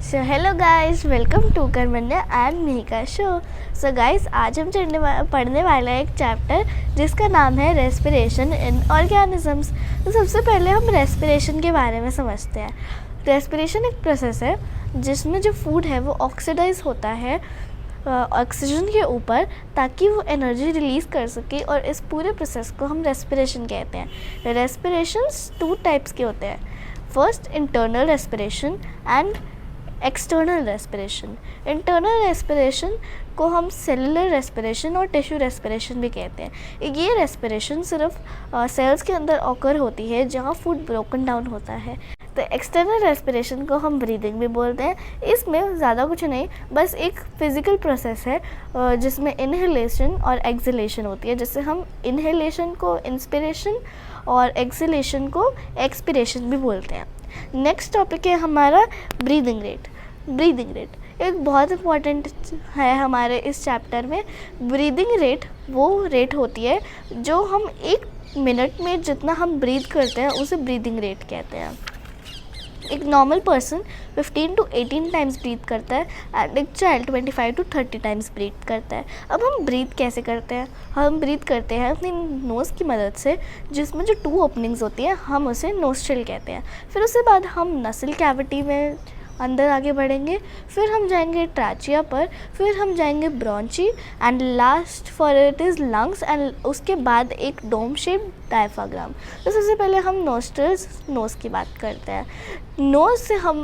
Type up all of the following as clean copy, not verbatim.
So hello guys, welcome to Karmanya and Mihika show. So guys, आज हम पढ़ने वाले हैं एक चैप्टर जिसका नाम है रेस्पिरेशन इन ऑर्गेनिजम्स। तो सबसे पहले हम रेस्पिरेशन के बारे में समझते हैं। रेस्पिरेशन एक प्रोसेस है जिसमें जो फूड है वो ऑक्सीडाइज होता है ऑक्सीजन के ऊपर, ताकि वो एनर्जी रिलीज़ कर सके, और इस पूरे प्रोसेस को हम रेस्पिरेशन कहते हैं। रेस्पिरेशंस 2 टाइप्स के होते हैं। First, internal respiration and external respiration. Internal respiration को हम सेलुलर रेस्पिरेशन और टिश्यू रेस्पिरेशन भी कहते हैं। ये रेस्पिरेशन सिर्फ सेल्स के अंदर ऑकर होती है जहाँ फूड ब्रोकन डाउन होता है। तो एक्सटर्नल रेस्पिरेशन को हम ब्रीदिंग भी बोलते हैं। इसमें ज़्यादा कुछ नहीं, बस एक फिज़िकल प्रोसेस है जिसमें इनहेलेशन और एक्सहेलेशन होती है। जैसे हम इनहेलेशन को इंस्पिरेशन और एक्सहेलेशन को एक्सपिरेशन भी बोलते हैं। नेक्स्ट टॉपिक है हमारा ब्रीदिंग रेट। ब्रीदिंग रेट एक बहुत इम्पॉर्टेंट है हमारे इस चैप्टर में। ब्रीदिंग रेट वो रेट होती है जो हम 1 मिनट में जितना हम ब्रीद करते हैं उसे ब्रीदिंग रेट कहते हैं। एक normal person 15 to 18 times breathe करता है एंड एक चाइल्ड 25 to 30 टाइम्स ब्रीथ करता है। अब हम ब्रीथ कैसे करते हैं? हम ब्रीथ करते हैं अपनी नोज़ की मदद से, जिसमें जो 2 ओपनिंग्स होती हैं हम उसे नोस्ट्रिल कहते हैं। फिर उसके बाद हम नसल कैविटी में अंदर आगे बढ़ेंगे, फिर हम जाएंगे ट्रैचिया पर, फिर हम जाएंगे bronchi and last for it is lungs, and उसके बाद एक डोम शेप डायफ्राग्राम। तो सबसे पहले हम नोस्ट्रल्स नोज़ की बात करते हैं। नोज़ से हम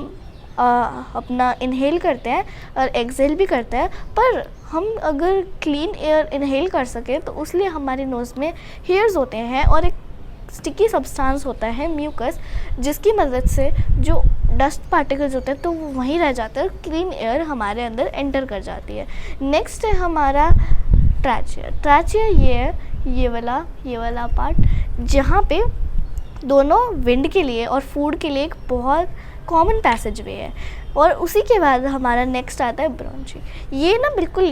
अपना इनहेल करते हैं और एक्सहेल भी करते हैं, पर हम अगर क्लीन एयर इनहेल कर सकें तो उसलिए हमारी नोज़ में हेयर्स होते हैं और एक स्टिकी सब्सटेंस होता है म्यूकस, जिसकी मदद से जो डस्ट पार्टिकल्स होते हैं तो वो वहीं रह जाते हैं और क्लीन एयर हमारे अंदर एंटर कर जाती है। नेक्स्ट है हमारा ट्रैचिया। ट्रैचिया ये है ये वाला पार्ट, जहाँ पे दोनों विंड के लिए और फूड के लिए एक बहुत कॉमन पैसेज वे है। और उसी के बाद हमारा नेक्स्ट आता है ब्रोंची। ये ना बिल्कुल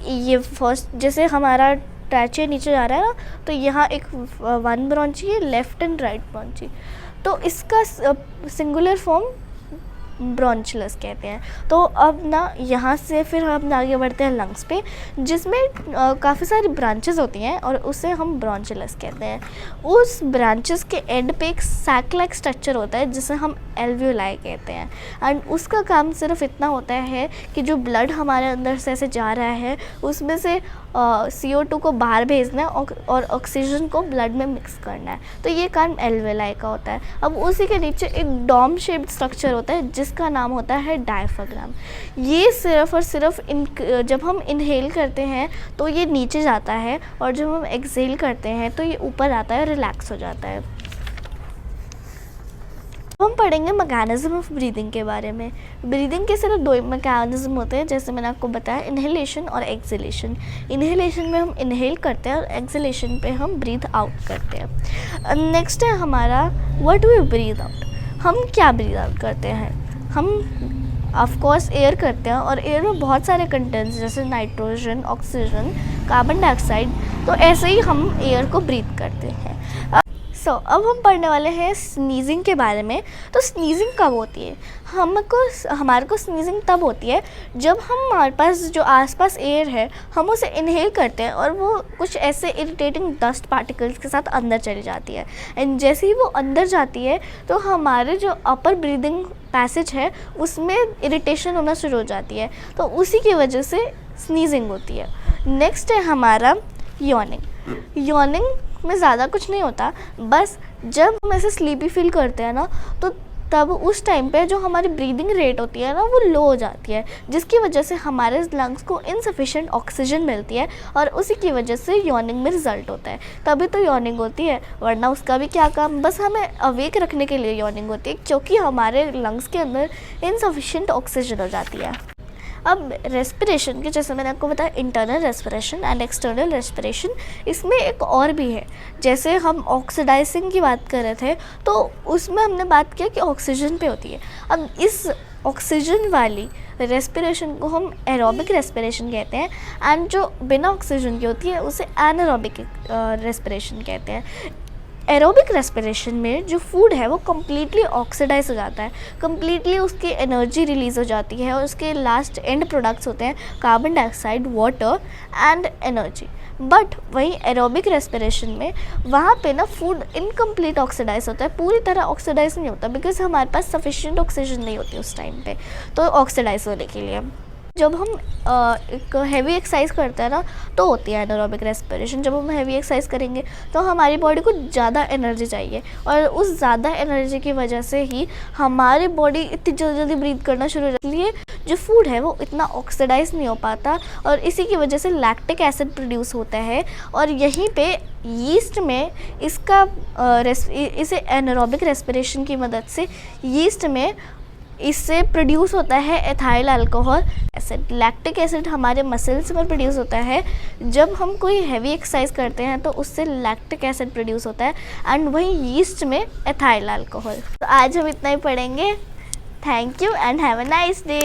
ये फर्स्ट, जैसे हमारा ट्रैचिया नीचे जा रहा है ना, तो यहाँ एक 1 ब्रोंची है, लेफ्ट एंड राइट ब्रोंची। तो इसका सिंगुलर फॉर्म ब्रोंचुलस कहते हैं। तो अब ना यहाँ से फिर हम आगे बढ़ते हैं लंग्स पे, जिसमें काफ़ी सारी ब्रांचेस होती हैं और उसे हम ब्रोंचुलस कहते हैं। उस ब्रांचेस के एंड पे एक सैक लाइक स्ट्रक्चर होता है जिसे हम एल्वियोलाई कहते हैं। एंड उसका काम सिर्फ इतना होता है कि जो ब्लड हमारे अंदर से ऐसे जा रहा है उसमें से CO2 को बाहर भेजना है और ऑक्सीजन को ब्लड में मिक्स करना है। तो ये काम एल्वियोलाई का होता है। अब उसी के नीचे एक डॉम शेप्ड स्ट्रक्चर होता है जिसका नाम होता है डायफ्राग्राम। ये सिर्फ और सिर्फ जब हम इनहेल करते हैं तो ये नीचे जाता है, और जब हम एक्सहेल करते हैं तो ये ऊपर आता है, रिलैक्स हो जाता है। हम पढ़ेंगे मैकेनिज्म ऑफ ब्रीदिंग के बारे में। ब्रीदिंग के सिर्फ 2 मैकेनिज्म होते हैं, जैसे मैंने आपको बताया, इनहेलेशन और एक्सहेलेशन। इनहेलेशन में हम इनहेल करते हैं और एक्सहेलेशन पे हम ब्रीथ आउट करते हैं। नेक्स्ट है हमारा व्हाट वी ब्रीथ आउट। हम क्या ब्रीथ आउट करते हैं? हम ऑफ कोर्स एयर करते हैं, और एयर में बहुत सारे कंटेंट्स जैसे नाइट्रोजन, ऑक्सीजन, कार्बन डाइऑक्साइड, तो ऐसे ही हम एयर को ब्रीथ करते हैं। अब हम पढ़ने वाले हैं स्नीजिंग के बारे में। तो स्नीजिंग कब होती है? हमारे को स्नीजिंग तब होती है जब हमारे पास जो आसपास एयर है हम उसे इनहेल करते हैं और वो कुछ ऐसे इरिटेटिंग डस्ट पार्टिकल्स के साथ अंदर चली जाती है। एंड जैसे ही वो अंदर जाती है तो हमारे जो अपर ब्रीदिंग पैसेज है उसमें इरिटेशन होना शुरू हो जाती है, तो उसी की वजह से स्नीजिंग होती है। नेक्स्ट है हमारा यॉर्निंग। यॉर्निंग में ज़्यादा कुछ नहीं होता, बस जब हम ऐसे स्लीपी फील करते हैं ना, तो तब उस टाइम पे जो हमारी ब्रीदिंग रेट होती है ना वो लो हो जाती है, जिसकी वजह से हमारे लंग्स को इनसफिशिएंट ऑक्सीजन मिलती है और उसी की वजह से यॉर्निंग में रिजल्ट होता है। तभी तो यॉर्निंग होती है, वरना उसका भी क्या काम, बस हमें अवेक रखने के लिए यॉर्निंग होती है, क्योंकि हमारे लंग्स के अंदर इनसफिशिएंट ऑक्सीजन हो जाती है। अब रेस्पिरेशन के, जैसे मैंने आपको बताया, internal respiration and external respiration, इसमें एक और भी है। जैसे हम ऑक्सीडाइजिंग की बात कर रहे थे तो उसमें हमने बात किया कि ऑक्सीजन पे होती है। अब इस ऑक्सीजन वाली रेस्पिरेशन को हम एरोबिक रेस्पिरेशन कहते हैं, एंड जो बिना ऑक्सीजन की होती है उसे एनारोबिक रेस्पिरेशन कहते हैं। एरोबिक रेस्पिरेशन में जो फूड है वो कम्प्लीटली ऑक्सीडाइज हो जाता है, कम्प्लीटली उसकी एनर्जी रिलीज़ हो जाती है और उसके लास्ट एंड प्रोडक्ट्स होते हैं carbon dioxide, water and energy. But वहीं एरोबिक रेस्पिरेशन में वहाँ पे ना फूड इनकम्प्लीट ऑक्सीडाइज होता है, पूरी तरह ऑक्सीडाइज नहीं होता, बिकॉज हमारे पास सफिशिएंट ऑक्सीजन नहीं होती उस टाइम पे तो ऑक्सीडाइज होने के लिए। जब हम एक हैवी एक्सरसाइज करते हैं ना तो होती है एनारोबिक रेस्पिरेशन। जब हम हैवी एक्सरसाइज करेंगे तो हमारी बॉडी को ज़्यादा एनर्जी चाहिए और उस ज़्यादा एनर्जी की वजह से ही हमारी बॉडी इतनी जल्दी जल्दी ब्रीथ करना शुरू हो जाती है, इसलिए जो फूड है वो इतना ऑक्सीडाइज नहीं हो पाता और इसी की वजह से लैक्टिक एसिड प्रोड्यूस होता है। और यहीं पे यीस्ट में इसका इसे एनारोबिक रेस्पिरेशन की मदद से यीस्ट में इससे प्रोड्यूस होता है ethyl alcohol acid. Lactic acid हमारे मसल्स में प्रोड्यूस होता है। जब हम कोई हैवी एक्सरसाइज करते हैं तो उससे लैक्टिक एसिड प्रोड्यूस होता है एंड वहीं यीस्ट में एथाइल अल्कोहल। तो आज हम इतना ही पढ़ेंगे। Thank you and have a nice day.